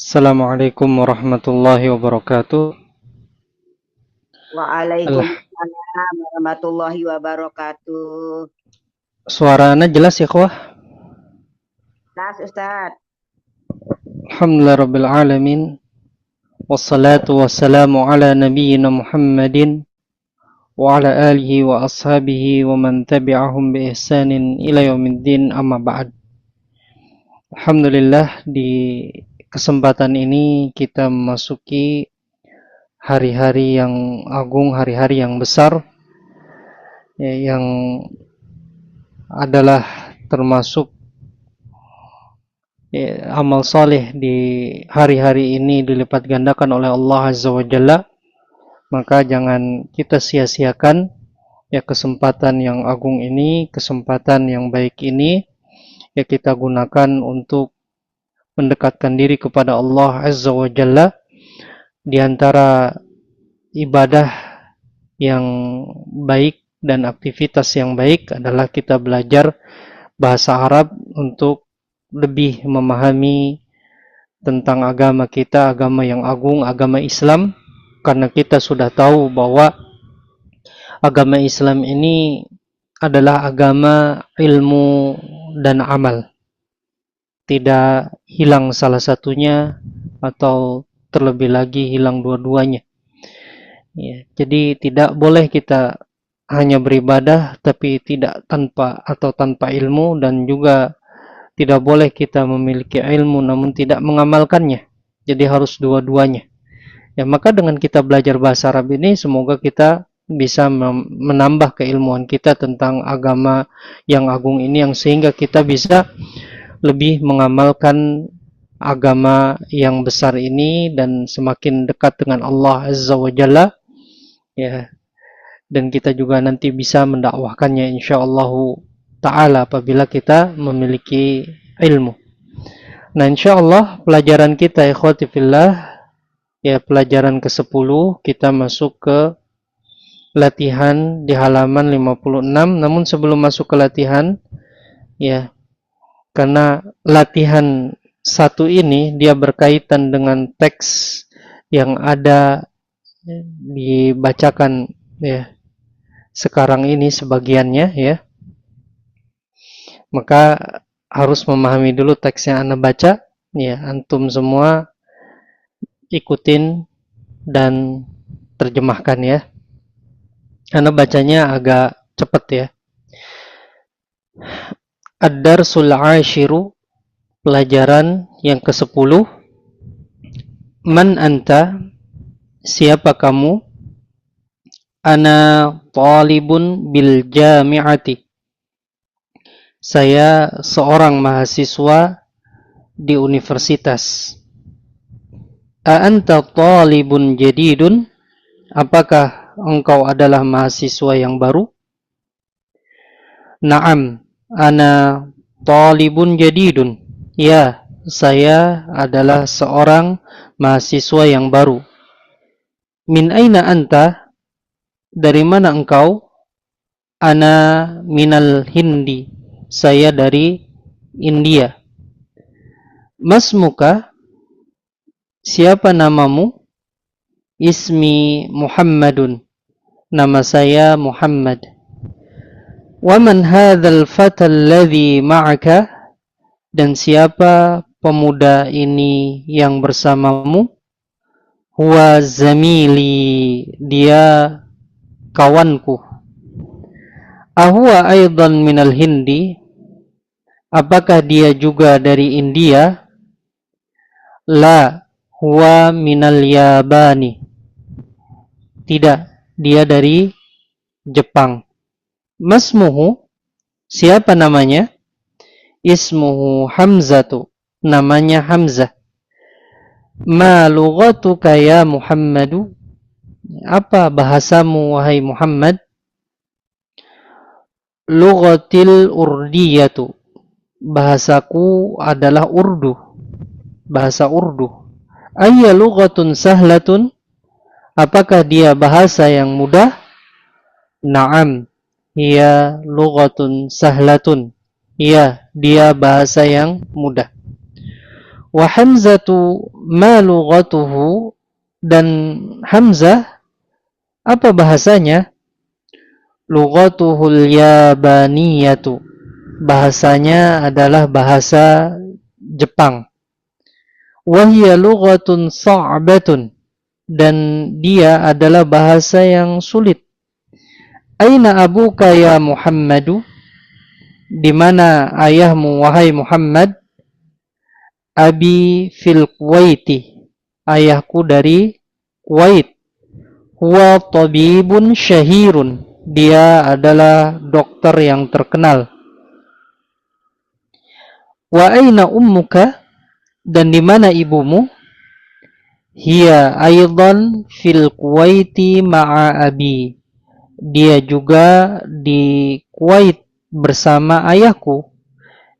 Assalamualaikum warahmatullahi wabarakatuh. Waalaikumsalam warahmatullahi wabarakatuh. Suaranya jelas ya, Kawah? Nas Ustadz. Alhamdulillah Rabbil Alamin. Wassalatu wassalamu ala nabiyyina Muhammadin wa ala alihi wa ashabihi wa man tabi'ahum bi ihsanin ila yaumiddin, amma ba'd. Alhamdulillah, di kesempatan ini kita memasuki hari-hari yang agung, hari-hari yang besar, yang adalah termasuk amal soleh di hari-hari ini dilipat gandakan oleh Allah Azza wa Jalla. Maka jangan kita sia-siakan ya kesempatan yang agung ini, kesempatan yang baik ini, ya kita gunakan untuk mendekatkan diri kepada Allah Azza wa Jalla. Di antara ibadah yang baik dan aktivitas yang baik adalah kita belajar bahasa Arab untuk lebih memahami tentang agama kita, agama yang agung, agama Islam. Karena kita sudah tahu bahwa agama Islam ini adalah agama ilmu dan amal. Tidak hilang salah satunya atau terlebih lagi hilang dua-duanya. Ya, jadi tidak boleh kita hanya beribadah tapi tidak tanpa ilmu, dan juga tidak boleh kita memiliki ilmu namun tidak mengamalkannya. Jadi harus dua-duanya. Ya, maka dengan kita belajar bahasa Arab ini, semoga kita bisa menambah keilmuan kita tentang agama yang agung ini, yang sehingga kita bisa lebih mengamalkan agama yang besar ini dan semakin dekat dengan Allah Azza wa Jalla. Ya, dan kita juga nanti bisa mendakwahkannya insyaallah ta'ala apabila kita memiliki ilmu. Nah, insyaallah pelajaran kita ikhwati fillah, ya pelajaran ke-10, kita masuk ke latihan di halaman 56. Namun sebelum masuk ke latihan, ya, karena latihan satu ini dia berkaitan dengan teks yang ada dibacakan ya sekarang ini sebagiannya, ya. Maka harus memahami dulu teks yang Anda baca, ya. Antum semua ikutin dan terjemahkan ya. Anda bacanya agak cepat ya. Ad-darsul 'ashiru, pelajaran yang ke-10. Man anta, siapa kamu? Ana talibun bil jami'ati, saya seorang mahasiswa di universitas. A anta talibun jadidun, apakah engkau adalah mahasiswa yang baru? Naam, ana talibun jadidun, ya, saya adalah seorang mahasiswa yang baru. Min aina anta, dari mana engkau? Ana minal Hindi, saya dari India. Masmuka, siapa namamu? Ismi Muhammadun, nama saya Muhammad. Waman hadzal fata alladhi ma'aka, dan siapa pemuda ini yang bersamamu? Huwa zamili, dia kawanku. Ahuwa aidan minal Hindi, apakah dia juga dari India? La, huwa minal Yabani, tidak, dia dari Jepang. Masmuhu, siapa namanya? Ismuhu Hamzatu, namanya Hamzah. Ma lughatuka ya Muhammadu, apa bahasamu wahai Muhammad? Lughatil urdiyatu, bahasaku adalah Urdu, bahasa Urdu. Ayya lughatun sahlatun, apakah dia bahasa yang mudah? Naam, hiya lughatun sahlatun, iya, dia bahasa yang mudah. Wa Hamzatu ma lughatuhu, dan Hamzah apa bahasanya? Lughatuhul yabaniyatu, bahasanya adalah bahasa Jepang. Wa hiya lughatun sa'batun, dan dia adalah bahasa yang sulit. Aina abuka ya Muhammadu, di mana ayahmu wahai Muhammad? Abi fil Kuwaiti, ayahku dari Kuwait. Huwa tabibun syahirun, dia adalah dokter yang terkenal. Wa aina ummuka, dan di mana ibumu? Hiya aidan fil Kuwaiti ma'a abi, dia juga di Kuwait bersama ayahku.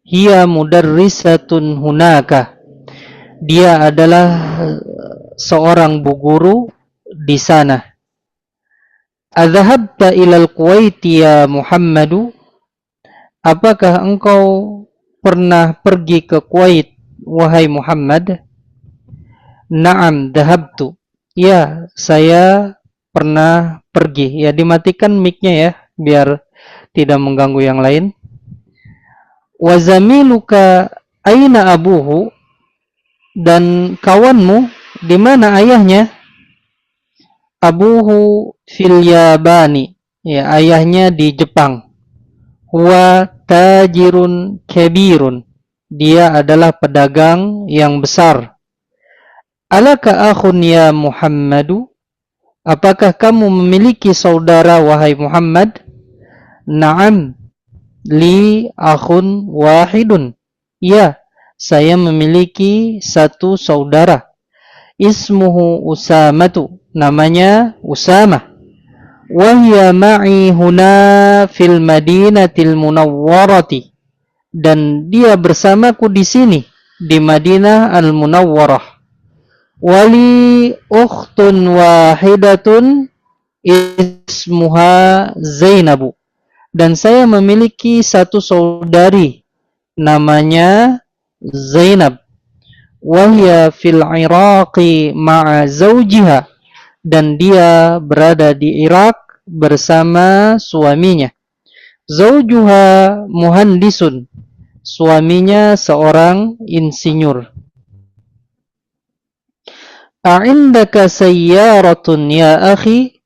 Hiya mudarrisatun hunaka, dia adalah seorang bu guru di sana. Adzahabta ilal Kuwaiti ya Muhammadu, apakah engkau pernah pergi ke Kuwait wahai Muhammad? Naam dhahabtu, ya saya pernah pergi. Ya, dimatikan mic-nya ya biar tidak mengganggu yang lain. Wa zamiluka aina abuhu, dan kawanmu di mana ayahnya? Abuhu fil Yabani, ya ayahnya di Jepang. Huwa tajirun kabirun, dia adalah pedagang yang besar. Alaka akhun ya Muhammadu, apakah kamu memiliki saudara wahai Muhammad? Naam, li akhun wahidun, ya saya memiliki satu saudara. Ismuhu Usamatu, namanya Usamah. Wahya ma'i huna fil Madinatil Munawwarati, dan dia bersamaku di sini di Madinah Al-Munawwarah. Wali ukhtun wahidatun ismuha Zainabu, dan saya memiliki satu saudari namanya Zainab. Wahya fil Iraqi ma'a zawjiha, dan dia berada di Irak bersama suaminya. Zawjuha muhandisun, suaminya seorang insinyur. A'indaka sayyaratun ya akhi,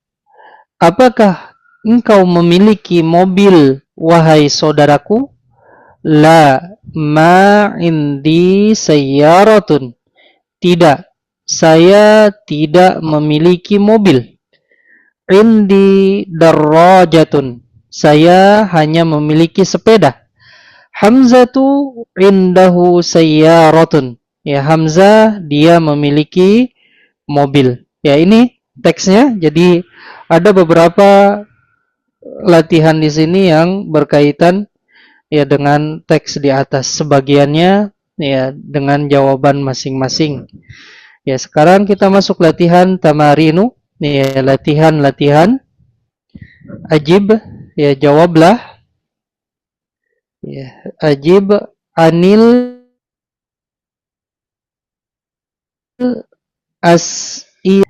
apakah engkau memiliki mobil wahai saudaraku? La ma indi sayyaratun, tidak, saya tidak memiliki mobil. Indi darrajatun, saya hanya memiliki sepeda. Hamzatu indahu sayyaratun, ya Hamzah dia memiliki mobil. Ya, ini teksnya. Jadi ada beberapa latihan di sini yang berkaitan ya dengan teks di atas. Sebagiannya ya dengan jawaban masing-masing. Ya, sekarang kita masuk latihan tamarinu. Ya, latihan-latihan. Ajib, ya jawablah. Ya, ajib anil as'i,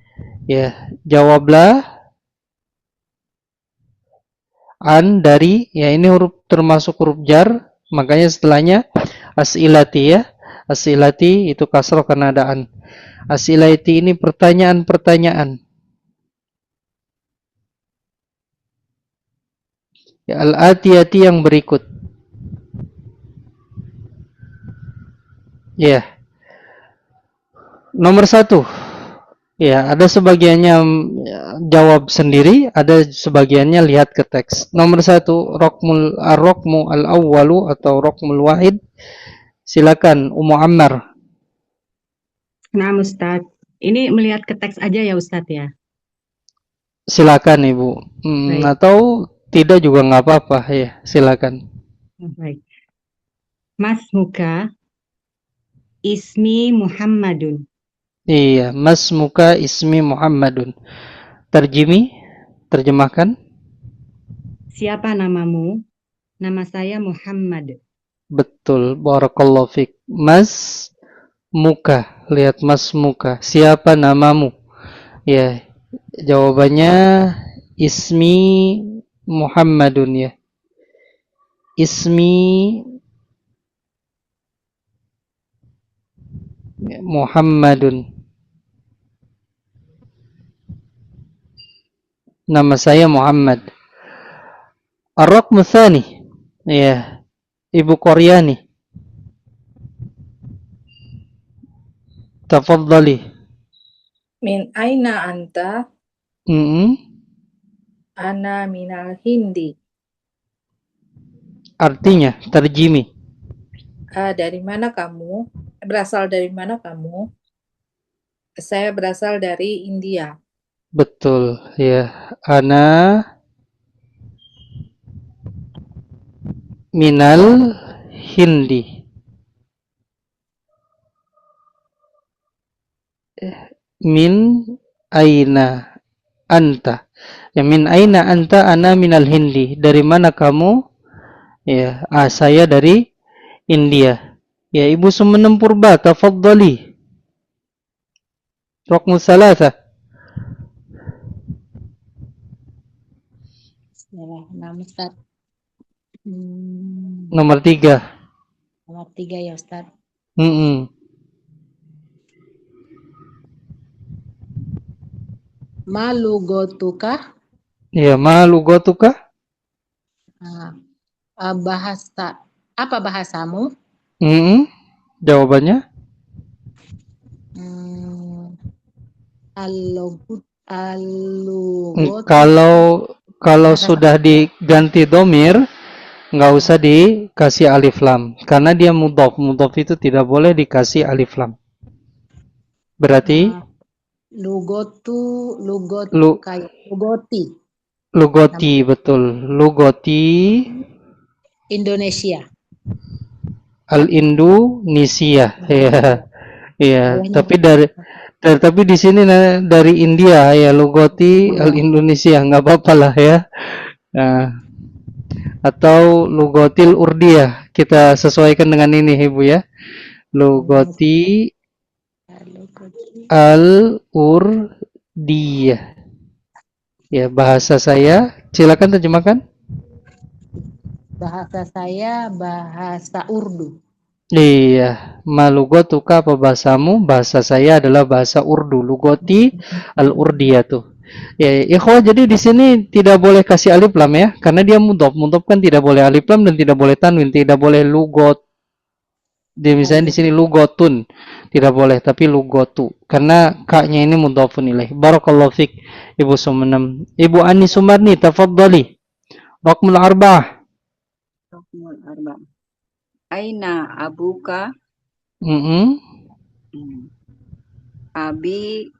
ya jawablah an dari, ya ini huruf termasuk huruf jar, makanya setelahnya as'ilati ya. As'ilati itu kasroh karena ada an. As'ilati ini pertanyaan-pertanyaan. Ya, al-atiyati yang berikut. Ya. Nomor 1. Ya, ada sebagiannya jawab sendiri, ada sebagiannya lihat ke teks. Nomor 1, rokmu al-awwalu atau rokmul wahid. Silakan Ummu Ammar. Nah, Ustaz. Ini melihat ke teks aja ya, Ustaz ya? Silakan Ibu. Atau tidak juga nggak apa-apa ya, silakan. Baik. Mas muka ismi Muhammadun. Iya, Mas muka ismi Muhammadun. Terjemahkan. Siapa namamu? Nama saya Muhammad. Betul, barakallahu fiik. Mas muka. Lihat mas muka. Siapa namamu? Ya, jawabannya ismi Muhammadun ya. Ismi Muhammadun. Nama saya Muhammad. Ar-Raqmu Tsani. Ya, Ibu Koryani. Tafadhali. Min aina anta? Ana minal Hindi. Artinya, terjemi. Dari mana kamu? Berasal dari mana kamu? Saya berasal dari India. Betul, ya. Ana minal Hindi. Min aina anta. Ya, min aina anta ana minal Hindi. Dari mana kamu? Ya, saya dari India. Ya, Ibu Sumenem Purba, tafadhali. Raqmu thalatha. Bismillahirrahmanirrahim, Ustaz. Nomor 3. Nomor 3 ya, Ustaz. Malugotuka. Ya, malugotuka. Bahasa apa bahasamu? Jawabannya? Kalau sudah diganti domir, nggak usah dikasih alif lam, karena dia mudhof. Mudhof itu tidak boleh dikasih alif lam. Berarti lugoti, betul. Lugoti Indonesia. Al-Indonesia. Ya, tapi di sini dari India ya, lugoti Al-Indonesia, nggak apa-apa lah ya. Nah, atau lugotil Urdiyah, kita sesuaikan dengan ini Ibu ya. Lugoti Al-Urdiyah. Ya, bahasa saya, silakan terjemahkan. Bahasa saya bahasa Urdu. Iya, malugotuka apa bahasamu? Bahasa saya adalah bahasa Urdu. Lugoti Al-Urdiyah tuh. Ya, ikhwah, jadi di sini tidak boleh kasih alif lam ya, karena dia mudhof. Mudhof kan tidak boleh alif lam dan tidak boleh tanwin, tidak boleh lugot. Misalnya di sini lugotun, tidak boleh, tapi lugotu, karena kaknya ini mudhofun ilaih. Barakallahu fik, Ibu Sumenem. Ibu Ani Sumarni, tafadhali. Raqmul arba'ah. Raqmul arba'ah. Aina abuka? Abi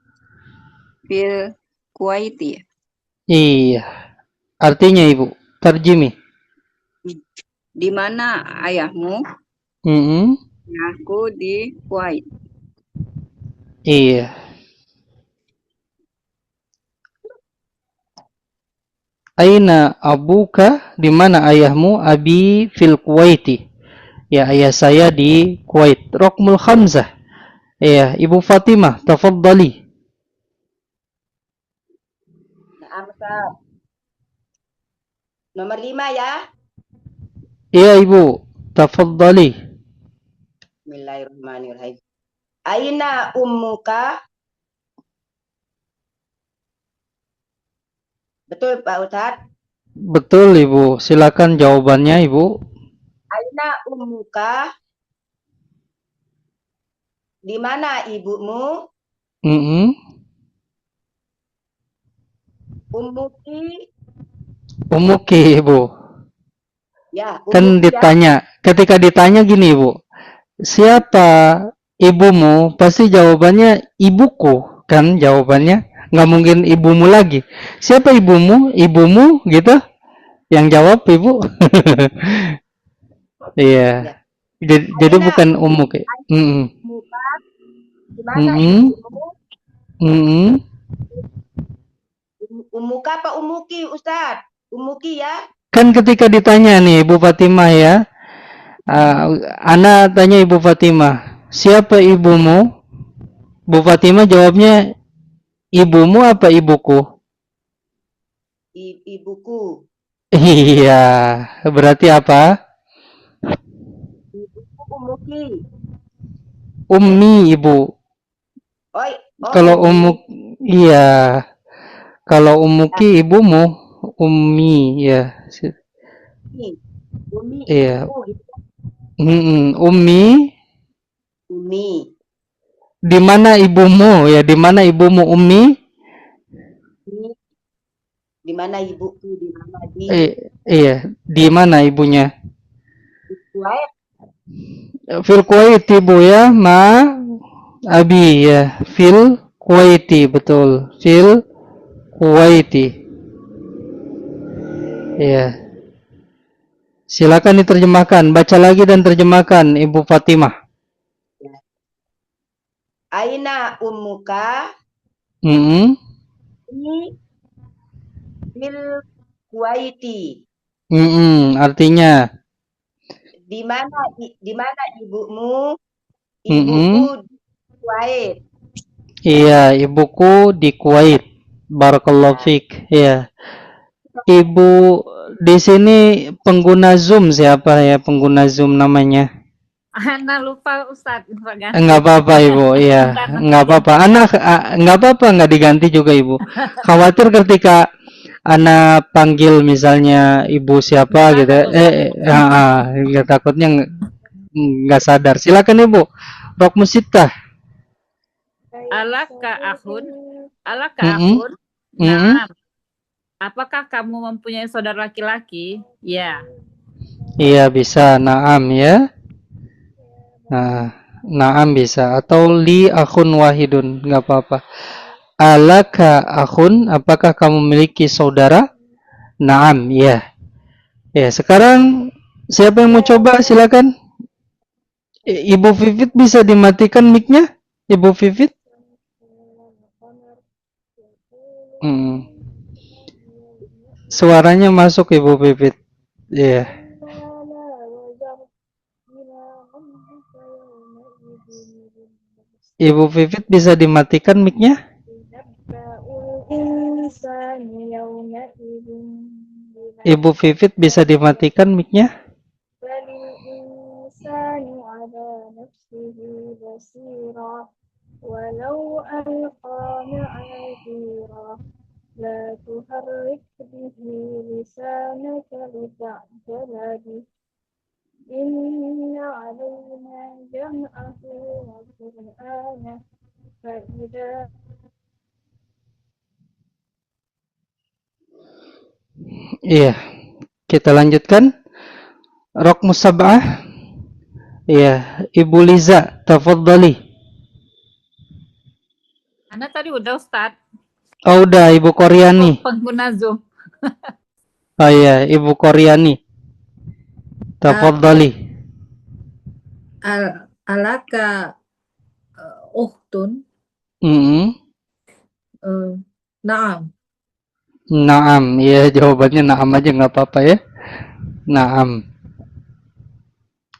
fil Kuwaiti. Iya. Artinya Ibu, terjemi. Di mana ayahmu? Aku di Kuwait. Iya. Aina abuka, di mana ayahmu? Abi fil Kuwaiti. Ya, ayah saya di Kuwait. Raqmul khamsah. Ya, Ibu Fatimah, tafadhali. Nomor 5 ya. Iya, Ibu, tafadhali. Bismillahirrahmanirrahim. Aina ummuka? Betul Pak Ustadz? Betul Ibu, silakan jawabannya Ibu. Aina ummuka? Di mana ibumu? Umuki Ibu. Ya, kan ditanya, ketika ditanya gini Ibu, siapa ibumu? Pasti jawabannya ibuku, kan jawabannya. Nggak mungkin ibumu lagi. Siapa ibumu? Ibumu gitu. Yang jawab Ibu. Iya. Jadi bukan umuk ya. Umuka apa umuki Ustadz? Umuki ya. Kan ketika ditanya nih Ibu Fatimah ya. Ana tanya Ibu Fatimah, siapa ibumu? Bu Fatimah jawabnya, ibumu apa ibuku? Ibuku. Iya, berarti apa? Ibuku umuki. Ummi ibu. Oh, Kalau umi. iya. Kalau umuki ibumu, ummi ya. Umi Iya. ibuku gitu. Ummi, Umi. di mana ibumu ya? Di mana ibumu ummi? Umi. Di mana ibuku? Di mana Iya, di mana ibunya? Kuwait? Fil Kuwait ibu ya, abi ya. Fil Kuwaiti betul. Fil Kuwaiti. Iya. Silakan diterjemahkan, baca lagi dan terjemahkan Ibu Fatimah. Aina ummuka? Ini fil Kuwaiti. Artinya Di mana ibumu? Ibuku di Kuwait. iya, ibuku di Kuwait. Barakallahu fiik. Iya. Ibu di sini pengguna Zoom siapa ya? Pengguna Zoom namanya? Ana lupa Ustadz, lupa ganti. Enggak apa-apa Ibu, iya. Enggak apa-apa. Enggak apa-apa, enggak diganti juga Ibu. Khawatir ketika Ana panggil misalnya ibu siapa gitu. Ya, takutnya enggak sadar. Silakan Ibu. Rok Musitah. Alaka akhun? Alaka Mm-mm. akhun? Mm-mm. Naam. Apakah kamu mempunyai saudara laki-laki? Ya. Iya bisa, naam ya. Nah, naam bisa atau li akhun wahidun, enggak apa-apa. Alaka akhun, apakah kamu memiliki saudara? Naam, ya. Ya, sekarang siapa yang mau coba silakan. Ibu Vivit bisa dimatikan mic-nya? Ibu Vivit? Suaranya masuk Ibu Vivit. Iya. Ibu Vivit bisa dimatikan mic-nya? Ibu Vivit bisa dimatikan mic-nya? لا تحرك به لسانك لتعجل به إن علينا جمعه وقرآنه فإذا Iya. Kita lanjutkan. Rok Musab'ah. Iya, Ibu Liza, tafadhali. Ana tadi udah Ustadz. Oh, udah Ibu Koryani. Pengguna Zoom. Oh iya, Ibu Koryani. Tafadhali. Alaka ukhtun? Naam. Naam, ya jawabannya naam aja nggak apa-apa ya. Naam.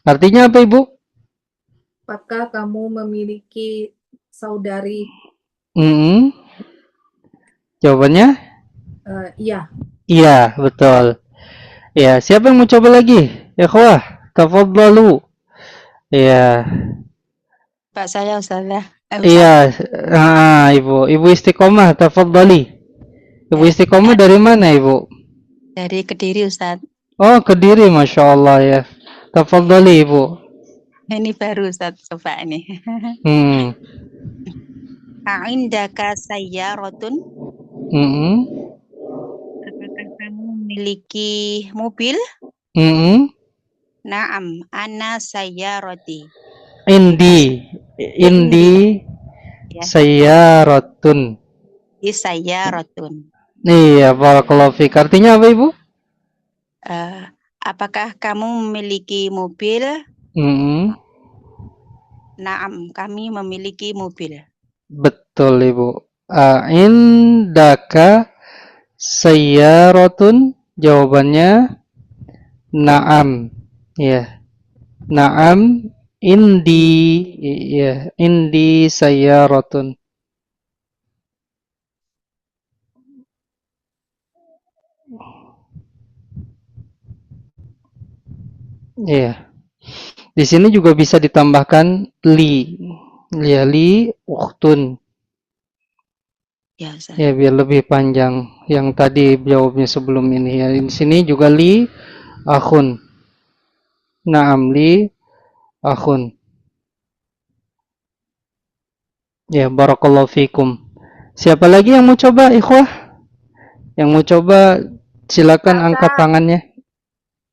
Artinya apa Ibu? Apakah kamu memiliki saudari? Jawabannya? Iya. Iya, betul. Ya, siapa yang mau coba lagi? Ikhwah, tafadhalu. Ya. Pak saya Ustazah. Iya, Ibu Istiqomah, tafadhali. Ibu Istiqomah dari mana Ibu? Dari Kediri Ustaz. Oh, Kediri, Masya Allah ya. Tafadhali Ibu. Ini baru Ustaz, coba ini. A'indaka sayyaratun? Apakah kamu memiliki mobil? Naam, ana sayyarati. Indi Ya. sayyaratun. Sayyaratun. Iya, barakallahu fiik. Artinya apa Ibu? Apakah kamu memiliki mobil? Naam, kami memiliki mobil. Betul Ibu. Indaka sayyaratun, jawabannya naam. Ya. Naam, Indi, ya, indi sayyaratun. Ya, di sini juga bisa ditambahkan li. Ya, li ukhtun. Ya, Ustaz. Ya, biar lebih panjang. Yang tadi jawabnya sebelum ini. Ya, di sini juga li akhun. Naam, li akhun. Ya, barakallahu fikum. Siapa lagi yang mau coba, ikhwah? Yang mau coba, silakan Ustaz, angkat tangannya.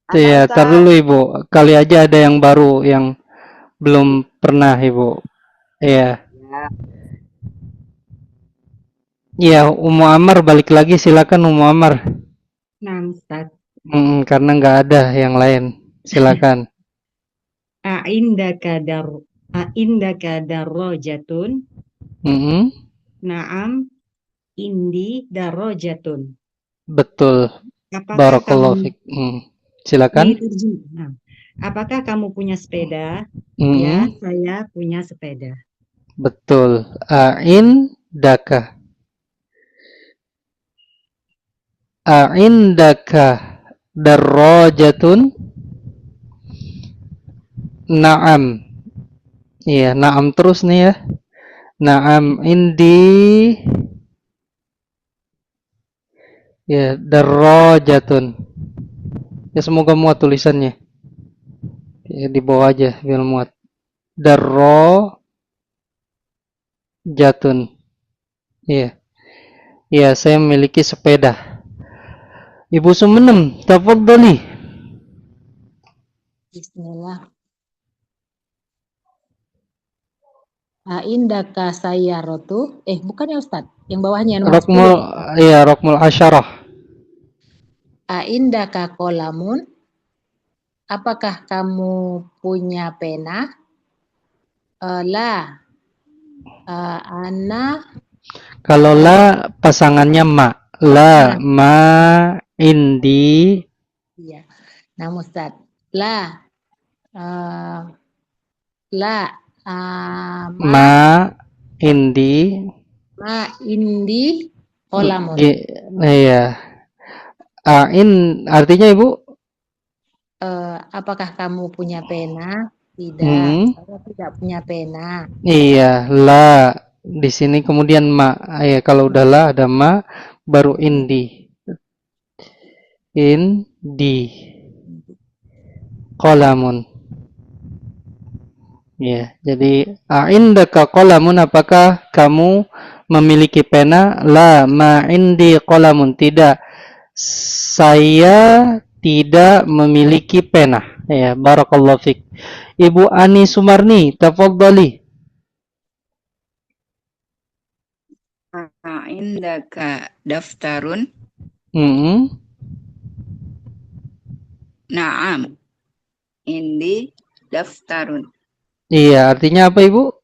ada Ya, tar Ustaz. dulu Ibu. Kali aja ada yang baru yang belum pernah Ibu. Ya. Ya. Ya, Ummu Ammar balik lagi, silakan Ummu Ammar. Nah, Ustaz. Karena nggak ada yang lain. Silakan. A'indaka darrojatun. Mm-mm. Naam, indi darrojatun. Betul. Apakah Barakallahu kamu fik. Silakan. ini terjemah. Nah, apakah kamu punya sepeda? Mm-mm. Ya, saya punya sepeda. Betul. A'indaka. A'indaka darrajatun. Naam. Iya, naam terus nih ya. Naam indi. Ya, darrajatun. Ya, semoga muat tulisannya. Ya, di bawah aja biar muat. Darrajatun. Iya. Ya, saya memiliki sepeda. Ibu Sumenem, tafadhali. Bismillah. Indaka sayyaratu. Bukan ya Ustadz. Yang bawahnya nomor 10. Rokmul asyarah. Indaka kolamun. Apakah kamu punya pena? La. Ana. Kalau la pasangannya ma. La ma indi. Iya. Nah, Ustaz. La. La. Ma indi. Ma indi kolamun. Iya. Artinya Ibu? Apakah kamu punya pena? Tidak. Saya tidak punya pena. Iya, la. Di sini kemudian ma. Ya, kalau udah la ada ma, baru indi. Indi. Qalamun. Ya, jadi indaka qalamun, apakah kamu memiliki pena? La ma indi qalamun. Tidak. Saya tidak memiliki pena. Ya, barakallahu fik. Ibu Ani Sumarni, tafadhali. Indaka daftarun. Naam. Indi daftarun. Iya, artinya apa Ibu?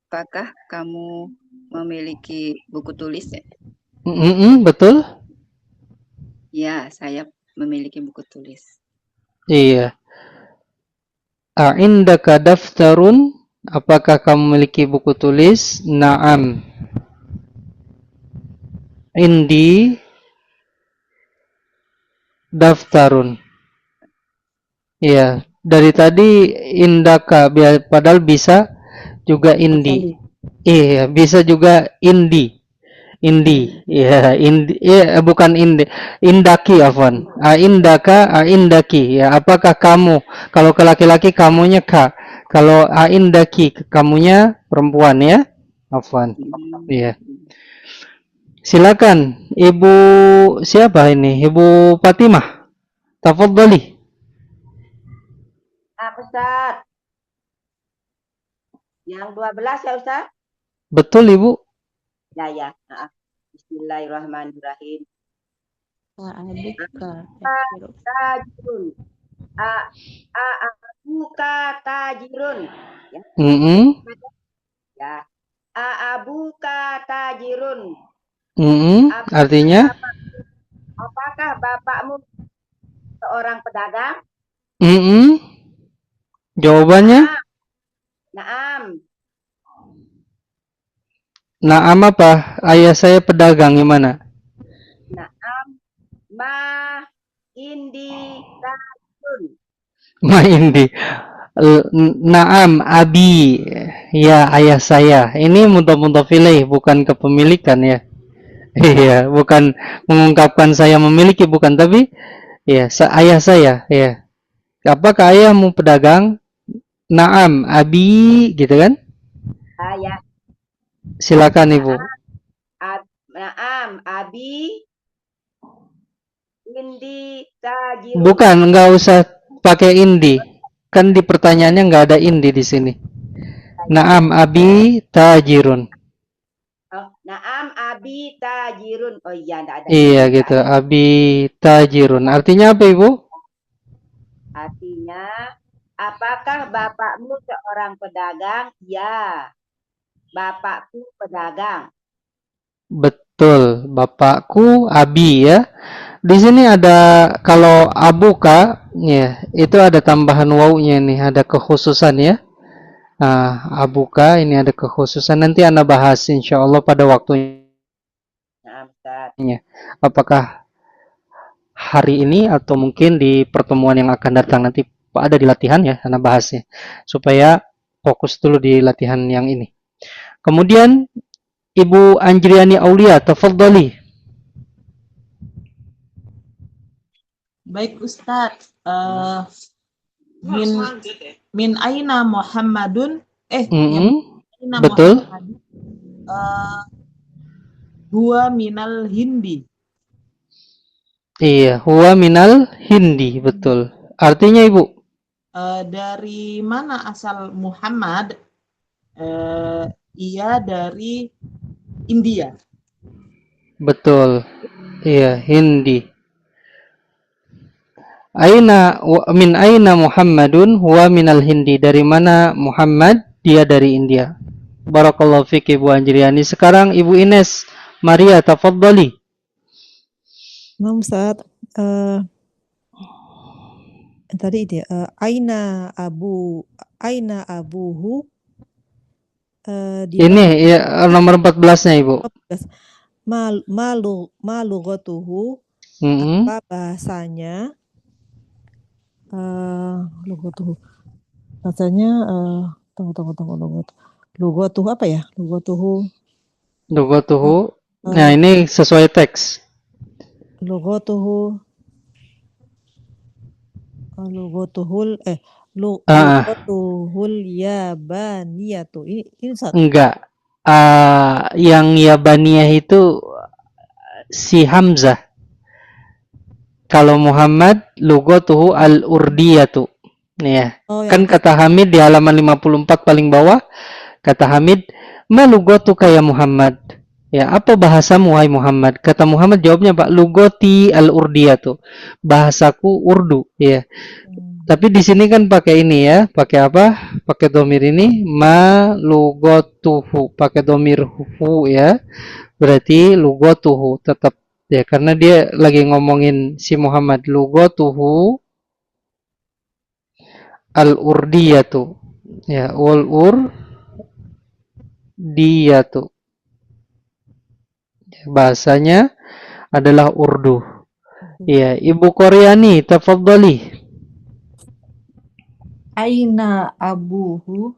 Apakah kamu memiliki buku tulis? Betul? Ya, saya memiliki buku tulis. Iya. Indaka daftarun, apakah kamu memiliki buku tulis? Naam. Indi daftarun. Iya, dari tadi indaka, padahal bisa juga indi. Iya, bisa juga indi. Indi, ya, bukan indi, indaki, afwan. Indaka, indaki, ya, apakah kamu? Kalau ke laki-laki kamunya ka, kalau indaki kamunya perempuan ya, afwan. Iya. Silakan, Ibu siapa ini? Ibu Fatimah, tafadhali. Ustaz. Yang 12 ya Ustaz? Betul Ibu. Ya. Bismillahirrahmanirrahim. Tajirun. Abuka tajirun. Ya. Ya. Abuka tajirun. Artinya? Apakah bapakmu seorang pedagang? Jawabannya? Naam. Naam apa? Ayah saya pedagang gimana? Naam. Ma indi tajirun. Ma indi. Naam abi. Ya, ayah saya. Ini mudhaf ilaih, bukan kepemilikan ya. Iya, bukan mengungkapkan saya memiliki, bukan, tapi ya, ayah saya, ya. Apakah ayahmu pedagang? Naam, abi, gitu kan? Ayah. Silakan Ibu. Naam, abi indi tajirun. Bukan, nggak usah pakai indi. Kan di pertanyaannya nggak ada indi di sini. Naam, abi tajirun. Oh, naam, abi tajirun. Oh iya, enggak ada. Iya gitu, abi tajirun. Artinya apa Ibu? Artinya, apakah bapakmu seorang pedagang? Ya, bapakku pedagang. Betul, bapakku abi ya. Di sini ada kalau abuka ya, itu ada tambahan wawunya nih, ada kekhususan ya. Nah, abuka ini ada kekhususan, nanti Anda bahas insyaallah pada waktunya. Nah, Ustaz. Apakah hari ini atau mungkin di pertemuan yang akan datang, nanti ada di latihan ya, Anda bahasnya supaya fokus dulu di latihan yang ini. Kemudian Ibu Anjriani Aulia, tafadhali. Baik Ustadz, min aina Muhammadun betul. Muhammadun, huwa minal Hindi. Iya, huwa minal Hindi, betul. Artinya Ibu? Dari mana asal Muhammad? Ia dari India. Betul. Iya, Hindi. Min aina Muhammadun huwa minal Hindi. Dari mana Muhammad? Dia dari India. Barakallahu fiik Ibu Anjriani. Sekarang Ibu Ines Maria, tafadhali. Nah, Ustaz, tadi itu aina abuhu, ini ya, nomor 14-nya Ibu. Malughatuhu, apa bahasanya? Lughatuhu. Bahasanya tunggu. Lughatuhu apa ya? Lughatuhu. Nah, ini sesuai teks. Lughatuhul yabaniyatu. Ini satu. Enggak. Yang yabaniyah itu si Hamzah. Kalau Muhammad lughatuhu al-urdiyatu. Ya. Kan kata Hamid di halaman 54 paling bawah, kata Hamid, "Ma lughatuka ya Muhammad?" Ya, apa bahasamu wahai Muhammad? Kata Muhammad jawabnya, Pak, lughati al-urdiyatu. Bahasaku Urdu, ya. Tapi di sini kan pakai ini ya, pakai apa? Pakai domir ini, ma lughatuhu, pakai domir hu ya. Berarti lughatuhu tetap ya, karena dia lagi ngomongin si Muhammad, lughatuhu al-urdiyatu. Ya, wal urdiyatu. Bahasanya adalah Urdu. Ya, Ibu Koryani, tafadhali. Aina abuhu?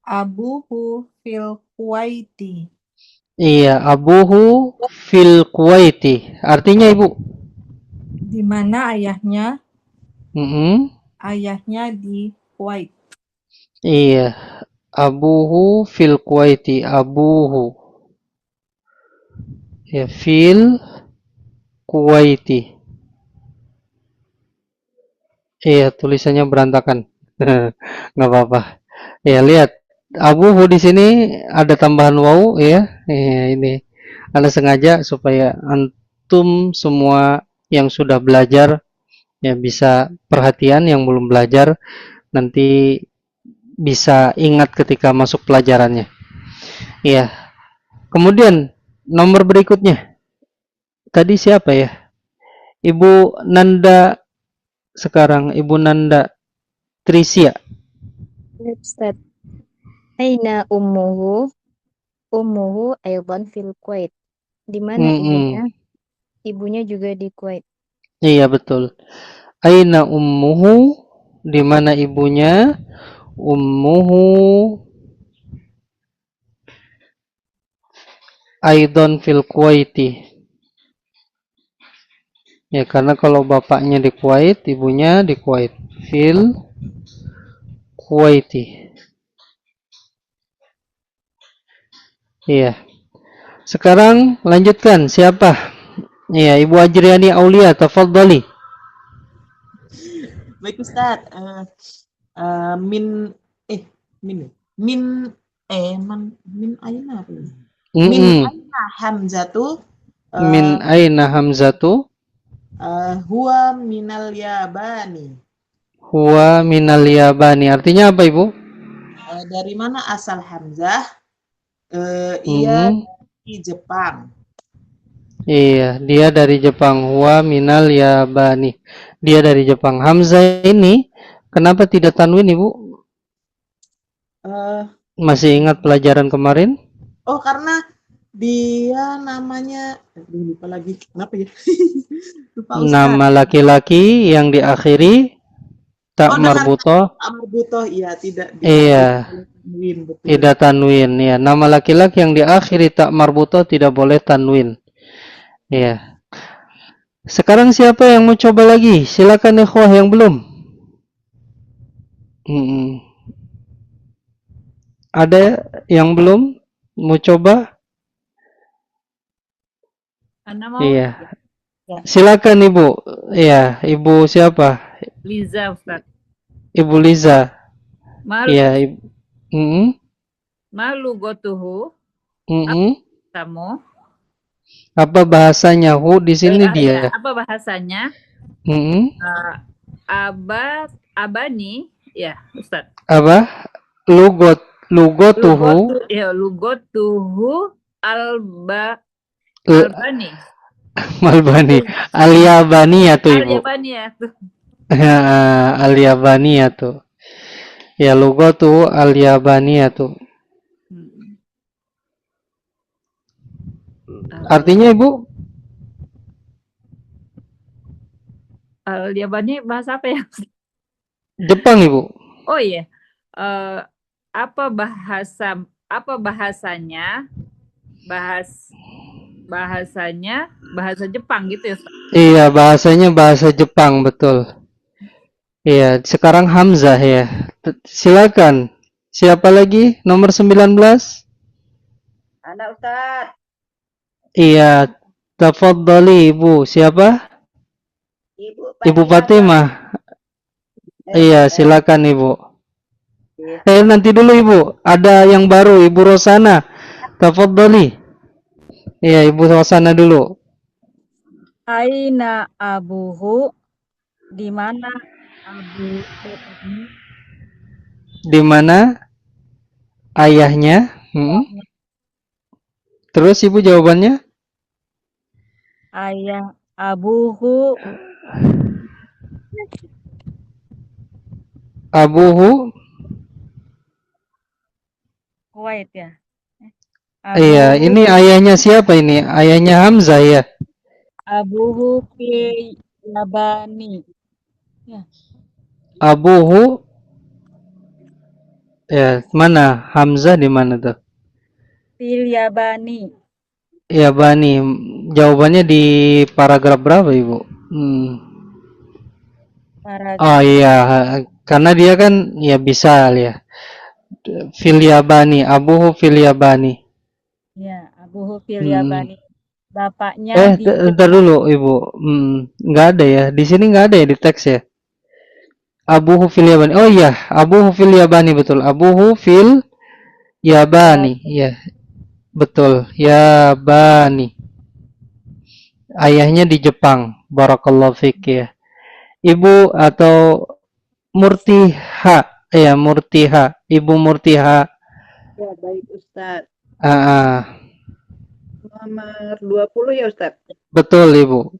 Abuhu fil Kuwaiti. Iya, abuhu fil Kuwaiti. Artinya Ibu? Di mana ayahnya? Ayahnya di Kuwait. Iya, abuhu fil Kuwaiti. Abuhu. Ya, fil Kuwaiti. Iya, tulisannya berantakan. Nggak apa-apa. Ya, lihat. Abuhu di sini ada tambahan waw ya. Ini Anda sengaja supaya antum semua yang sudah belajar ya bisa perhatian, yang belum belajar nanti bisa ingat ketika masuk pelajarannya. Iya. Kemudian nomor berikutnya. Tadi siapa ya? Ibu Nanda sekarang, Ibu Nanda Trisia. Ustaz. Aina ummuhu? Ummuhu aydan fil Kuwait. Di mana ibunya? Mm-mm. Ibunya juga di Kuwait. Iya betul. Aina ummuhu, di mana ibunya? Ummuhu aidon fil Kuwaiti. Ya karena kalau bapaknya di Kuwait, ibunya di Kuwait. Fil Kuwaiti. Iya. Sekarang lanjutkan. Siapa? Iya, Ibu Ajriani Aulia, tafadhali. Baik Ustaz. Min min min min aina apa ini? Min Mm-mm. aina hamzatu Min aina hamzatu? huwa minal yabani. Huwa minal yabani. Artinya apa, Ibu? Dari mana asal hamzah? Ia dari Jepang. Iya, dia dari Jepang. Huwa minal yabani. Dia dari Jepang. Hamzah ini kenapa tidak tanwin, Ibu? Masih ingat pelajaran kemarin? Oh, karena dia namanya lupa lagi. Kenapa ya? Lupa Ustaz. Nama laki-laki yang diakhiri tak marbutoh. Tak marbutoh, iya, tidak Iya. tanwin, betul. Tidak tanwin, ya. Nama laki-laki yang diakhiri tak marbutoh tidak boleh tanwin. Iya. Sekarang siapa yang mau coba lagi? Silakan ikhwah yang belum. Ada yang belum mau coba? Ana mau. Iya. Silakan Ibu. Iya, Ibu siapa? Liza, Ustaz. Ibu Liza. Malu. Iya, Ibu. Malu gotuhu. Kamu. Apa bahasanya? Hu di sini dia. Apa bahasanya? Abani, ya, Ustaz. Apa? Lugotuhu. Ya, lugotuhu Albani. Malbani. Al-Yabani ya tuh, Ibu. Al-Yabani ya tuh. Al-Yabani ya tuh. Ya, lugotuhu Al-Yabani ya tuh. Artinya, Ibu? Al-Yabani bahasa apa ya? Jepang, Ibu. Oh iya. Apa bahasanya? Bahasanya bahasa Jepang gitu ya, Ustaz? Iya, bahasanya bahasa Jepang, betul. Iya, sekarang Hamzah ya. Silakan. Siapa lagi? Nomor 19? Ada Ustaz. Iya, tafadhali Ibu. Siapa? Ibu Fatimah. Iya, silakan Ibu. Nanti dulu Ibu. Ada yang baru, Ibu Rosana. Tafadhali. Iya, Ibu Rosana dulu. Aina abuhu? Di mana bapaknya? Di mana ayahnya? Terus Ibu jawabannya? Ayah abuhu. Abuhu. Kuwait ya. Iya, ini ayahnya siapa ini? Ayahnya Hamzah ya. Abuhu fil Yabani. Ya. Abuhu. Ya, mana? Hamzah di mana tuh? Fil Yabani. Yabani. Jawabannya di paragraf berapa, Ibu? Oh iya, karena dia kan ya bisa ya. Fil Yabani, Abuhu fil Yabani. Ya, Abuhu fil Yabani. Bapaknya di Bentar dulu, Ibu. Nggak ada ya. Di sini nggak ada ya di teks ya. Abuhu fil Yabani. Oh iya, Abuhu fil Yabani, betul. Abuhu fil Yabani. Iya. Betul. Yabani. Ayahnya di Jepang. Barakallahu fiik ya. Ibu atau Murtiha. Ya, Murtiha. Ibu Murtiha. Ya, baik Ustaz. Nomor 20 ya Ustaz? Betul Ibu.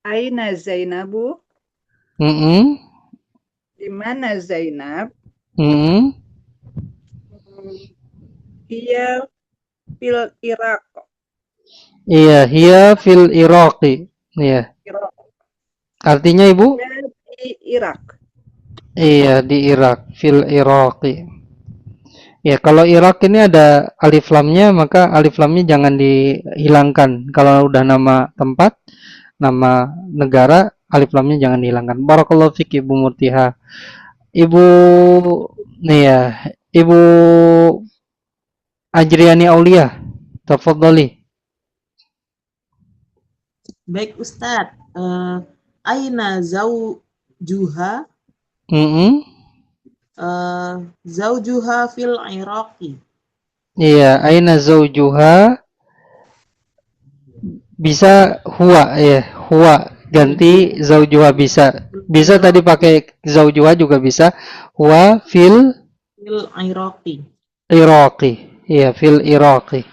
Aina Zainabu? Di mana Zainab? Hmm. Hiya fil Irak. Iya, hiya fil Iraqi. Iya. Irak. Artinya Ibu? Hiya di Irak. Iya, di Irak, fil Iraqi. Ya, kalau Irak ini ada alif lamnya, maka alif lamnya jangan dihilangkan. Kalau udah nama tempat, nama negara, alif lamnya jangan dihilangkan. Barakallahu fik Ibu Murtiha. Ibu nih ya, Ibu Ajriani Aulia, tafadhali. Baik Ustadz, aina zaujuha zaujuha fil Iraqi. Iya, aina zaujuha bisa huwa ya, huwa ganti zaujuha bisa. Bisa tadi pakai zaujuha juga bisa. Huwa fil Iraqi. Iraqi. Iya, fil Iraqi.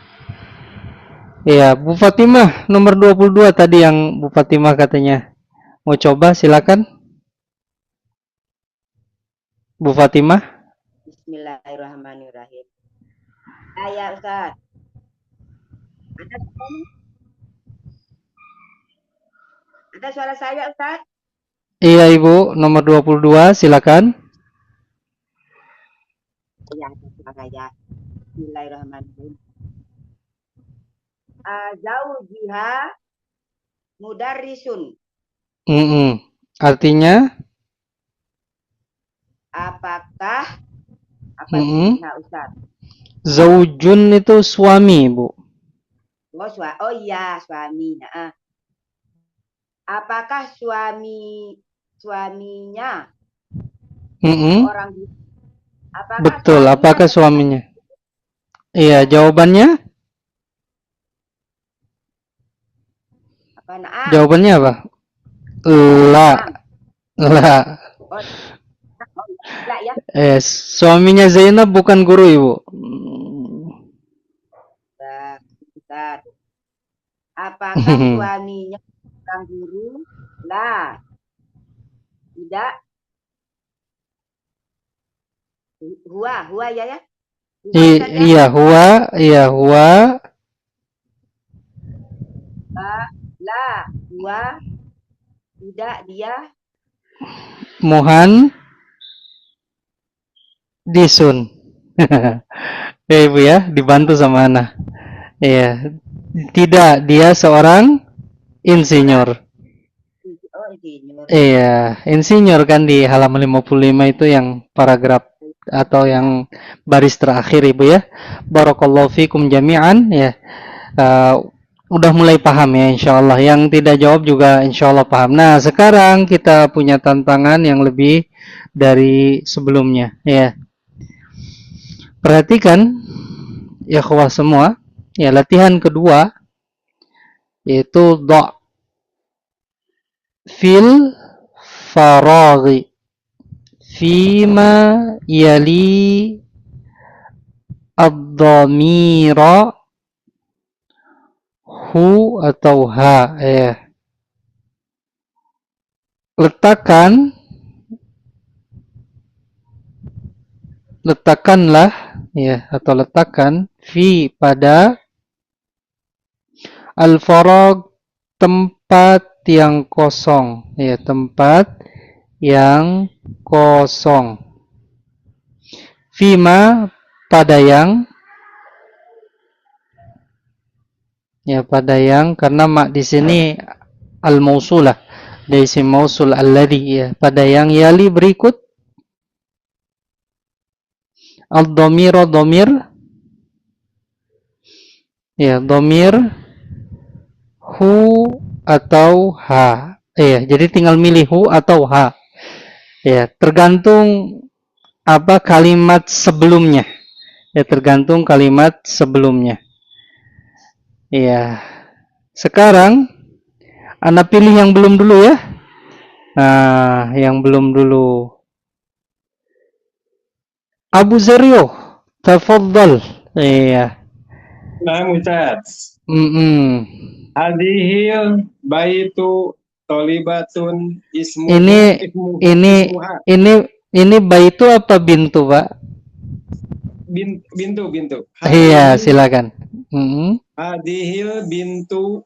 Iya, Bu Fatimah nomor 22 tadi yang Bu Fatimah katanya mau coba, silakan. Bu Fatimah. Bismillahirrahmanirrahim. Saya Ustaz. Ada suara saya Ustaz? Iya Ibu, nomor 22 silakan. Ya, saya. Bismillahirrahmanirrahim. Zaujiha mudarrisun. Artinya? Apakah artinya Ustaz? Zaujun itu suami, Bu. Oh iya, suami. Nah, apakah suaminya orang? Apakah betul, suaminya apakah suaminya? Iya, jawabannya? Apa? Nah, jawabannya apa? La. La ya. Suaminya Zainab bukan guru Ibu. Ustaz. Apakah suaminya orang guru? La. Tidak. Huwa ya. Iya, huwa. La, huwa. Tidak dia. Mohan Disun. Ya Ibu ya, dibantu sama Ana. Iya. Tidak, dia seorang insinyur. Oh, insinyur. Iya, insinyur kan di halaman 55 itu yang paragraf atau yang baris terakhir Ibu ya. Barakallahu fikum jami'an ya. Udah mulai paham ya insyaallah. Yang tidak jawab juga insyaallah paham. Nah, sekarang kita punya tantangan yang lebih dari sebelumnya ya. Perhatikan ya ikhwah semua, ya latihan kedua yaitu do' fil faraghi fima yali ad-dhamira hu atau ha ya. Letakkanlah ya, atau letakkan fi pada al-farag tempat yang kosong ya, tempat yang kosong. Fima pada yang ya, pada yang, karena mak di sini al-mausulah dari isim mausul alladhi ya, pada yang yali berikut al-dhamira dhamir ya, dhamir hu atau ha ya, jadi tinggal milih hu atau ha ya, tergantung apa kalimat sebelumnya ya, tergantung kalimat sebelumnya ya. Sekarang Anda pilih yang belum dulu ya. Nah, yang belum dulu. Abu Zaryo, tafadhal. Iya. Nah, Ustaz. Hadhihi baitu tolibatun ismu. Ini Ini baitu apa bintu, Pak? Bintu. Iya, silakan. Hadihil bintu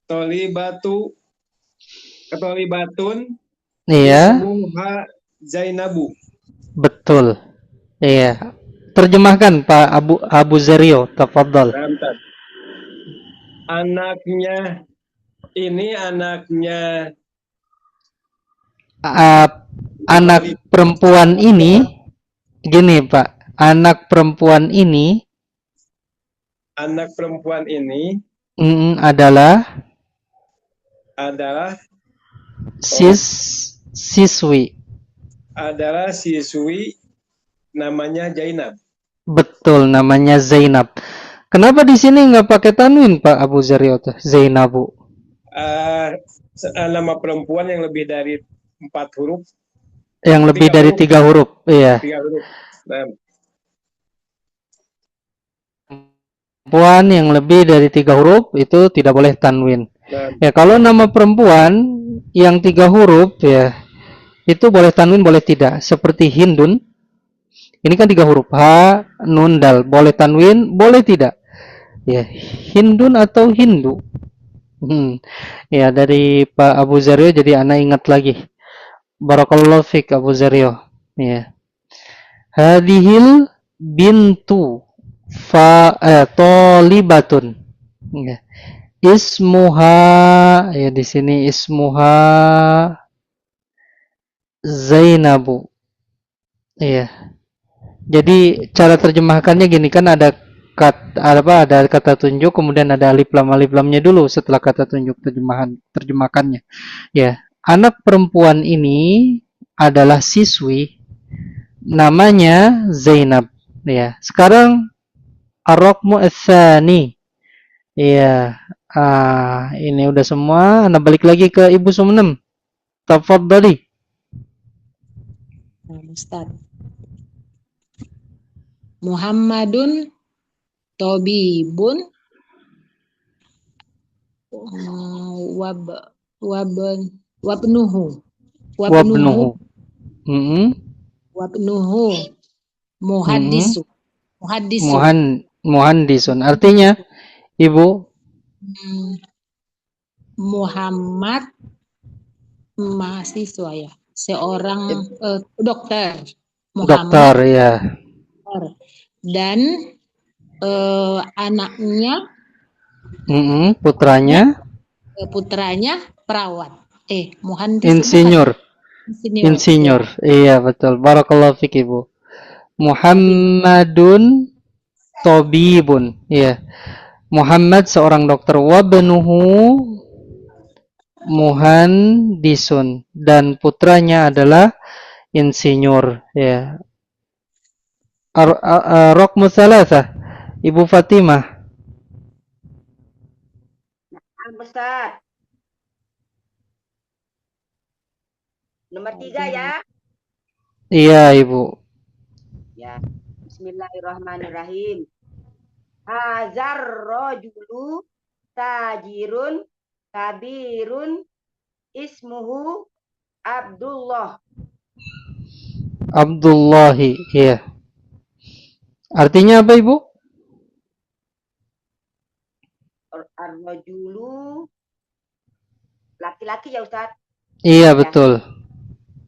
tolibatun Iya, ismuha Zainabu. betul. Iya. Terjemahkan Pak Abu Zario, tafadhol. Bentar. Anaknya Anak perempuan ini, gini Pak, anak perempuan ini adalah siswi. Adalah siswi namanya Zainab. Betul, namanya Zainab. Kenapa di sini nggak pakai tanwin Pak Abu Zario, Zainabu? Nama perempuan yang lebih dari 4 huruf. Yang lebih dari 3 huruf, iya. 3 huruf. Nah. Perempuan yang lebih dari 3 huruf itu tidak boleh tanwin. Ya, kalau nama perempuan yang 3 huruf ya itu boleh tanwin, boleh tidak. Seperti Hindun. Ini kan 3 huruf. Ha, nun, dal. Boleh tanwin, boleh tidak. Ya, Hindun atau Hindu. Ya, dari Pak Abu Zario jadi anak ingat lagi. Barakallahu fik Abu Zario. Ya. Hadihil bintu tolibatun. Ya. Ismuha, ya di sini ismuha Zainabu. Iya. Jadi cara terjemahkannya gini, kan ada kata tunjuk, kemudian ada alif lamnya dulu setelah kata tunjuk terjemahkannya. Ya, anak perempuan ini adalah siswi namanya Zainab. Ya, sekarang ar-raqmu ats-tsani. Iya. Ini udah semua. Anda balik lagi ke Ibu Sumnem. Tafadhali. Ustaz. Muhammadun Tobibun wabnuhu muhandisun. Artinya, Ibu? Muhammad mahasiswa ya, seorang dokter. Dokter ya. Dan anaknya, putranya perawat. Insinyur. Iya betul. Barakallahu fik Ibu. Muhammadun Tobibun. Iya. Muhammad seorang dokter, wabnuhu muhandisun, dan putranya adalah insinyur. Ya. Raqmu tsalatsa, Ibu Fatimah. Ustaz. Nomor 3 ya. Iya, Ibu. Ya. Bismillahirrahmanirrahim. Hazar rajulu tajirun kabirun ismuhu Abdullah. Abdullahi, iya. Artinya apa, Ibu? Ar-rajulu laki-laki ya, Ustaz? Iya, betul.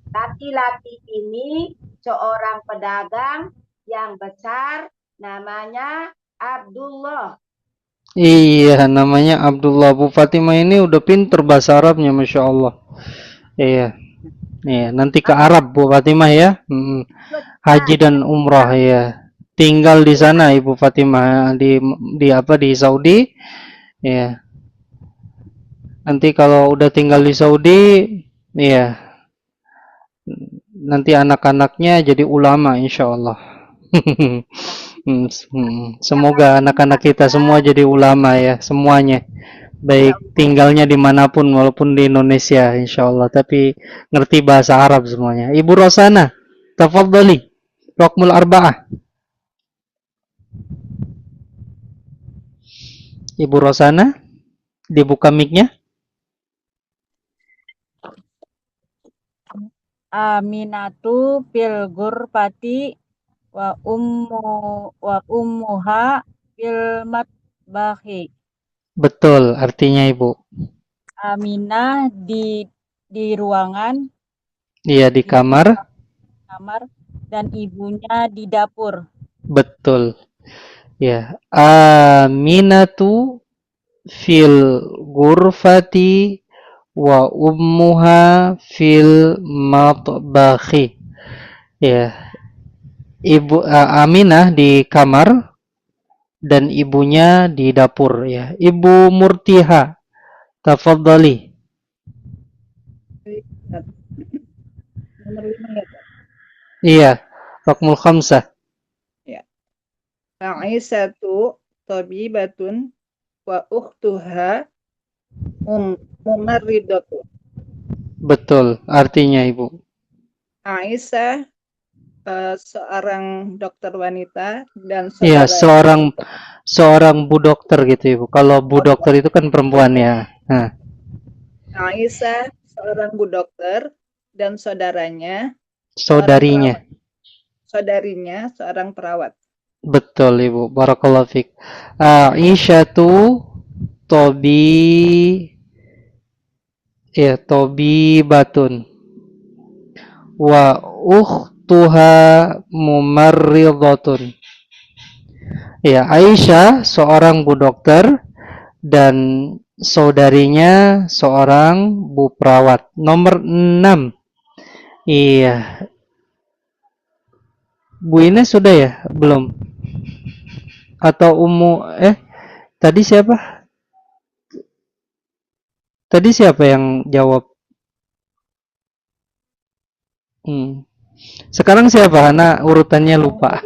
Laki-laki ini seorang pedagang yang besar, namanya Abdullah. Iya, namanya Abdullah. Bu Fatimah ini udah pinter bahasa Arabnya, Masya Allah. Iya. Iya, nanti ke Arab Bu Fatimah ya. Haji dan umrah ya. Tinggal di sana Ibu Fatimah di Saudi. Ya. Nanti kalau udah tinggal di Saudi, ya. Nanti anak-anaknya jadi ulama insyaallah. Semoga anak-anak kita semua jadi ulama ya, semuanya. Baik tinggalnya dimanapun, walaupun di Indonesia insyaallah, tapi ngerti bahasa Arab semuanya. Ibu Rosana, tafadhali. Raqmul arba'ah. Ibu Rosana, dibuka mic-nya. Aminatu fil ghurfati wa ummuha fil matbahi. Betul, artinya Ibu. Aminah di ruangan, Iya, di kamar. dan ibunya di dapur. Betul. Ya, Aminatu fil ghurfati wa ummuha fil matbahi. Ya, Aminah di kamar dan ibunya di dapur. Ya, Ibu Murtiha, tafadhali. Nomor 5 ya, Pak? Iya, Raqmul Khamsah. Ya. Aisyatu tabibatun wa ukhtuha mumarridatu. Betul, artinya Ibu. Aisyah seorang dokter wanita dan Iya, saudara seorang bu dokter gitu Ibu. Kalau bu dokter itu kan perempuan ya. Nah, Aisyah seorang bu dokter dan saudarinya seorang perawat. Betul Ibu. Barakallahu fiik. Aisyatu tabibatun wa ukhtuha mumarridatun. Ya, Aisyah seorang bu dokter dan saudarinya seorang bu perawat. Nomor 6. Iya. Bu Ines sudah ya? Belum? Atau tadi siapa? Tadi siapa yang jawab? Sekarang siapa? Anak urutannya lupa.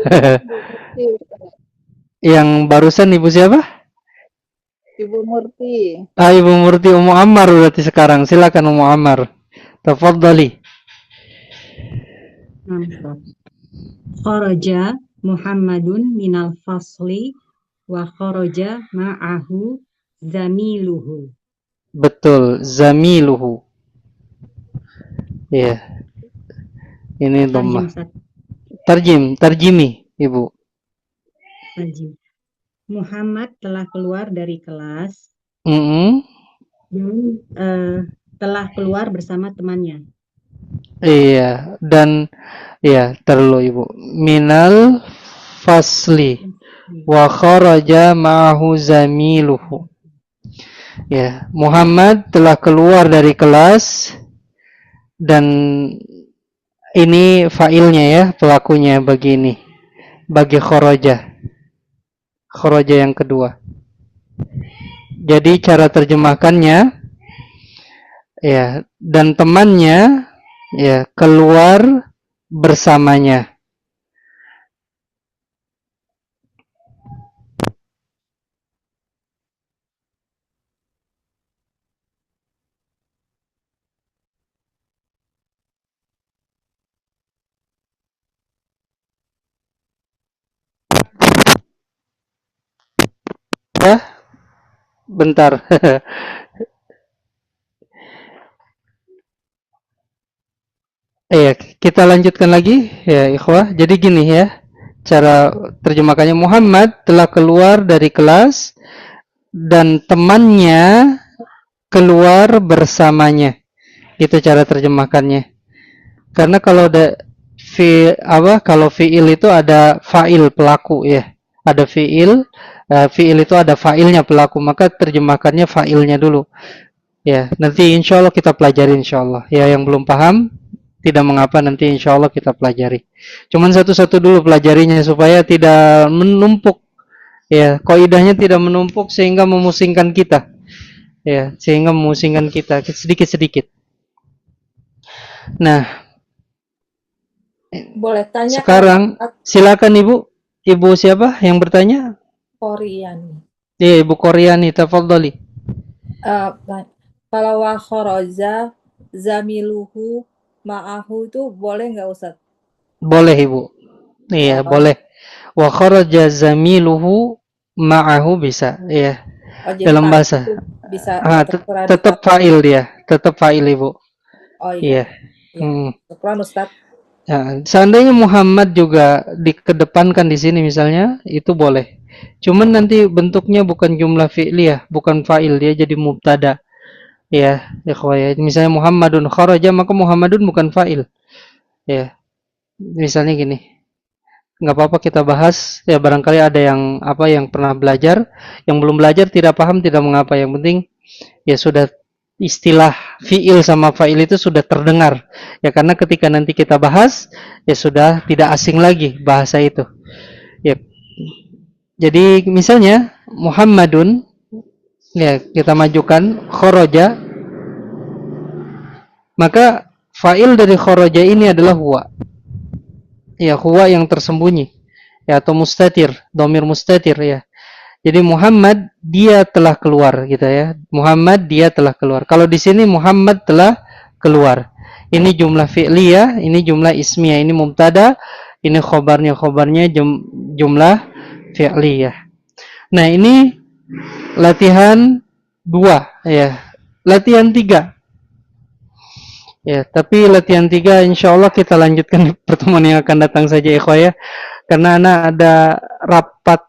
Yang barusan Ibu siapa? Ibu Murti. Ibu Murti Ummu Ammar berarti sekarang. Silakan Ummu Ammar. Tafadhali. Kharaja Muhammadun minal fasli wa kharaja ma'ahu zamiluhu. Betul, zamiluhu. Ya. Ini dhammah. Tarjimi, Ibu. Tarjim. Muhammad telah keluar dari kelas dan telah keluar bersama temannya. Iya, dan ya, terlalu Ibu. Minal fasli wa kharaja ma'ahu zamiluhu. Ya, Muhammad telah keluar dari kelas dan ini fa'ilnya ya, pelakunya begini. Bagi kharaja. Kharaja yang kedua. Jadi cara terjemahkannya ya, dan temannya ya keluar bersamanya. Ya, bentar. Kita lanjutkan lagi ya ikhwah. Jadi gini ya, cara terjemahkannya. Muhammad telah keluar dari kelas dan temannya keluar bersamanya. Itu cara terjemahkannya. Karena kalau kalau fiil itu ada fa'il pelaku ya. Ada fiil itu ada fa'ilnya pelaku, maka terjemahkannya fa'ilnya dulu. Ya, nanti insya Allah kita pelajari insya Allah. Ya, yang belum paham tidak mengapa, nanti insya Allah kita pelajari. Cuman satu-satu dulu pelajarinya supaya tidak menumpuk. Ya, kaidahnya tidak menumpuk sehingga memusingkan kita. Ya, sehingga memusingkan kita sedikit-sedikit. Nah, boleh tanya sekarang silakan Ibu. Ibu siapa yang bertanya? Koreani. Iya, Ibu Koreani, tafadhali. Kalau wa kharaja zamiluhu ma'ahu itu boleh nggak Ustaz? Boleh Ibu. Iya, boleh. Wa kharaja zamiluhu ma'ahu bisa, iya. Dalam bahasa. Bisa Tetap fa'il dia, tetap fa'il Ibu. Oh iya. Ya, syukran Ustaz. Ya, seandainya Muhammad juga dikedepankan di sini misalnya, itu boleh. Cuman nanti bentuknya bukan jumlah fi'liyah, bukan fa'il, dia jadi mubtada. Ya, ikhwah. Misalnya Muhammadun kharaja, maka Muhammadun bukan fa'il. Ya, misalnya gini. Nggak apa-apa kita bahas, ya barangkali ada yang pernah belajar, yang belum belajar tidak paham tidak mengapa. Yang penting ya sudah istilah fi'il sama fa'il itu sudah terdengar. Ya karena ketika nanti kita bahas, ya sudah tidak asing lagi bahasa itu. Ya. Jadi misalnya Muhammadun, ya kita majukan kharaja, maka fa'il dari kharaja ini adalah huwa. Ya, huwa yang tersembunyi. Ya, atau mustatir, dhamir mustatir ya. Jadi Muhammad dia telah keluar gitu ya. Muhammad dia telah keluar. Kalau di sini Muhammad telah keluar. Ini jumlah fi'liyah, ini jumlah ismiyah, ini mubtada, ini khobarnya jumlah fi'liyah. Nah, ini latihan 2 ya. Latihan 3. Ya, tapi latihan 3 insyaallah kita lanjutkan di pertemuan yang akan datang saja ikhwah ya. Karena anak ada rapat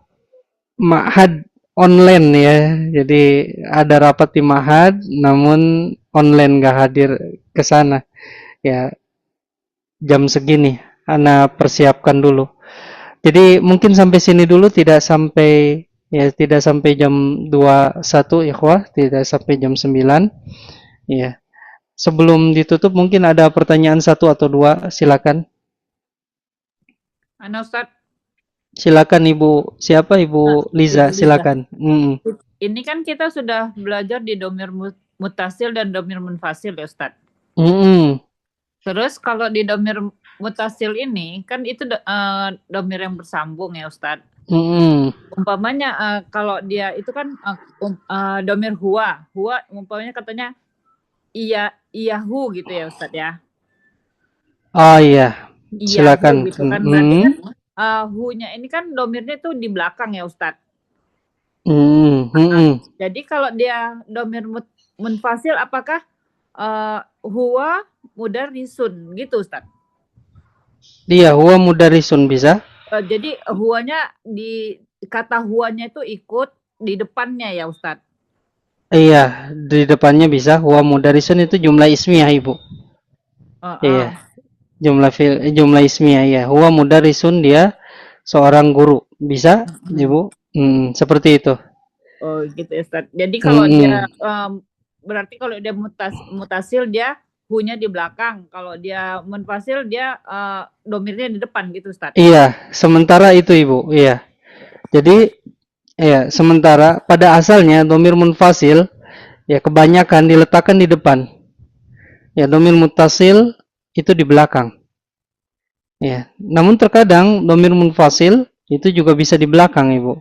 ma'had online ya. Jadi ada rapat di ma'had namun online nggak hadir ke sana. Ya, jam segini anak persiapkan dulu. Jadi mungkin sampai sini dulu, tidak sampai jam 21 ikhwah, tidak sampai jam 9. Ya. Sebelum ditutup mungkin ada pertanyaan 1 atau 2, silakan. Ana Ustaz, Silakan Ibu, siapa Ibu Liza, silakan. ini kan kita sudah belajar di domir mutasil dan domir munfasil ya Ustaz. Terus kalau di domir mutasil ini kan itu domir yang bersambung ya Ustaz. Umpamanya kalau dia itu kan domir huwa umpamanya katanya iyahu gitu ya Ustaz ya. Oh iya, Iyahu silakan. gitu kan. Berarti kan hu-nya ini kan domirnya tuh di belakang ya Ustaz. Jadi kalau dia domir munfasil apakah huwa mudarisun gitu Ustaz? Iya, huwa mudarisun bisa. Jadi huwanya kata huwanya itu ikut di depannya ya Ustaz. Iya, di depannya bisa. Huwa mudarisun itu jumlah ismiyah Ibu. Iya. Jumlah ismiyah ya. Huwa mudarisun, dia seorang guru. Bisa Ibu? Seperti itu. Oh gitu ya Ustaz. Jadi kalau dia berarti kalau dia mutasil dia hu-nya di belakang. Kalau dia munfasil dia domirnya di depan gitu Ustaz. Iya, sementara itu Ibu. Iya. Jadi ya, sementara pada asalnya domir munfasil ya kebanyakan diletakkan di depan. Ya, domir mutasil itu di belakang. Ya, namun terkadang domir munfasil itu juga bisa di belakang, Ibu.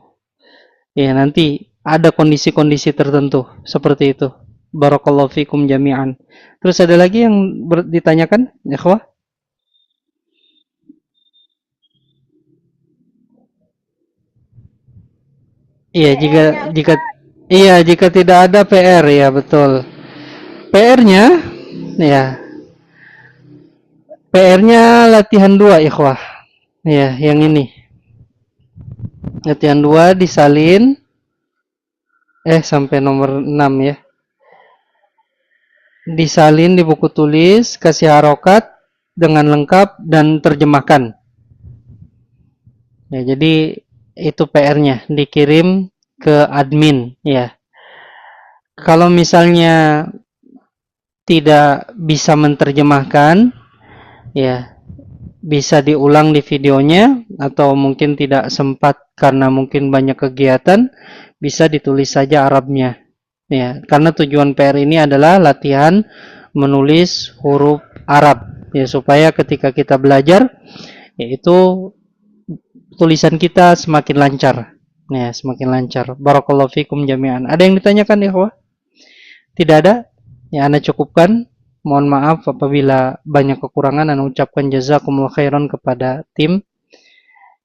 Ya, nanti ada kondisi-kondisi tertentu seperti itu. Barakallahu fikum jami'an. Terus ada lagi yang ditanyakan, ikhwah? Iya, jika tidak ada PR ya betul. PR-nya ya. PR-nya latihan 2 ikhwah. Ya, yang ini. Latihan 2 disalin sampai nomor 6 ya. Disalin di buku tulis, kasih harokat dengan lengkap dan terjemahkan. Ya, jadi itu PR-nya, dikirim ke admin ya. Kalau misalnya tidak bisa menerjemahkan ya, bisa diulang di videonya, atau mungkin tidak sempat karena mungkin banyak kegiatan, bisa ditulis saja Arabnya ya. Karena tujuan PR ini adalah latihan menulis huruf Arab ya, supaya ketika kita belajar yaitu tulisan kita semakin lancar. Ya, semakin lancar. Barakallahu fikum jami'an. Ada yang ditanyakan ya, ikhwah? Tidak ada? Ya, Anda cukupkan. Mohon maaf apabila banyak kekurangan. Anda ucapkan jazakumullah khairan kepada tim.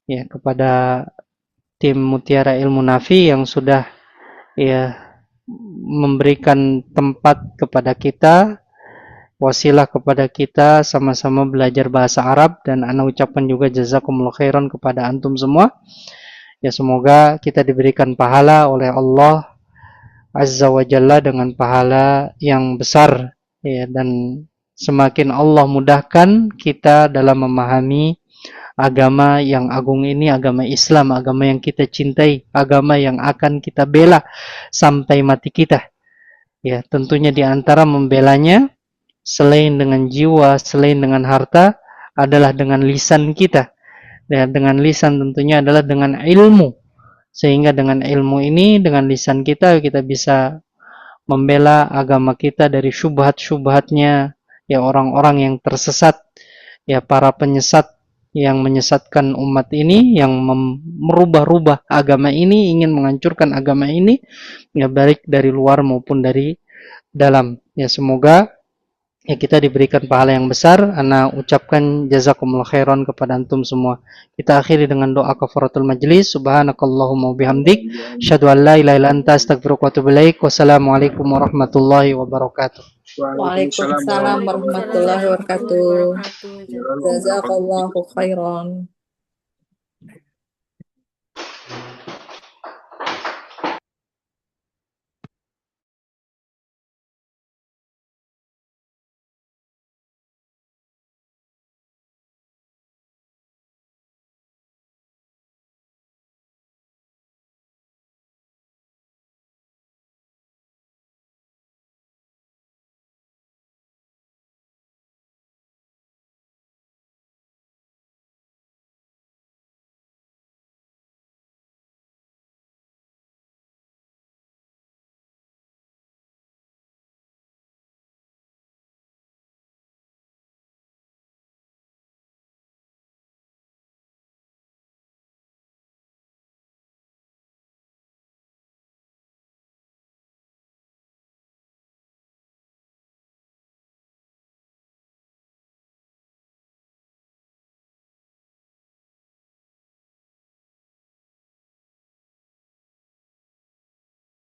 Ya, kepada tim Mutiara Ilmu Nafi yang sudah ya memberikan tempat kepada kita wasilah kepada kita sama-sama belajar bahasa Arab, dan ana ucapkan juga jazakumullah khairan kepada antum semua. Ya, semoga kita diberikan pahala oleh Allah Azza wa Jalla dengan pahala yang besar, ya, dan semakin Allah mudahkan kita dalam memahami agama yang agung ini, agama Islam, agama yang kita cintai, agama yang akan kita bela sampai mati kita. Ya, tentunya di antara membelanya selain dengan jiwa, selain dengan harta, adalah dengan lisan kita. Dan dengan lisan tentunya adalah dengan ilmu. Sehingga dengan ilmu ini, dengan lisan kita, kita bisa membela agama kita dari syubhat-syubhatnya, ya, orang-orang yang tersesat, ya, para penyesat yang menyesatkan umat ini, yang merubah-rubah agama ini, ingin menghancurkan agama ini, ya, baik dari luar maupun dari dalam. Ya, semoga ya kita diberikan pahala yang besar. Ana ucapkan jazakumullah khairan kepada antum semua. Kita akhiri dengan doa kafaratul majlis. Subhanakallahumma bihamdik, asyhadu an la ilaha illa anta, astaghfiruka wa atubu ilaik. Wassalamualaikum warahmatullahi wabarakatuh. Waalaikumsalam warahmatullahi wabarakatuh. Jazakallahu khairan.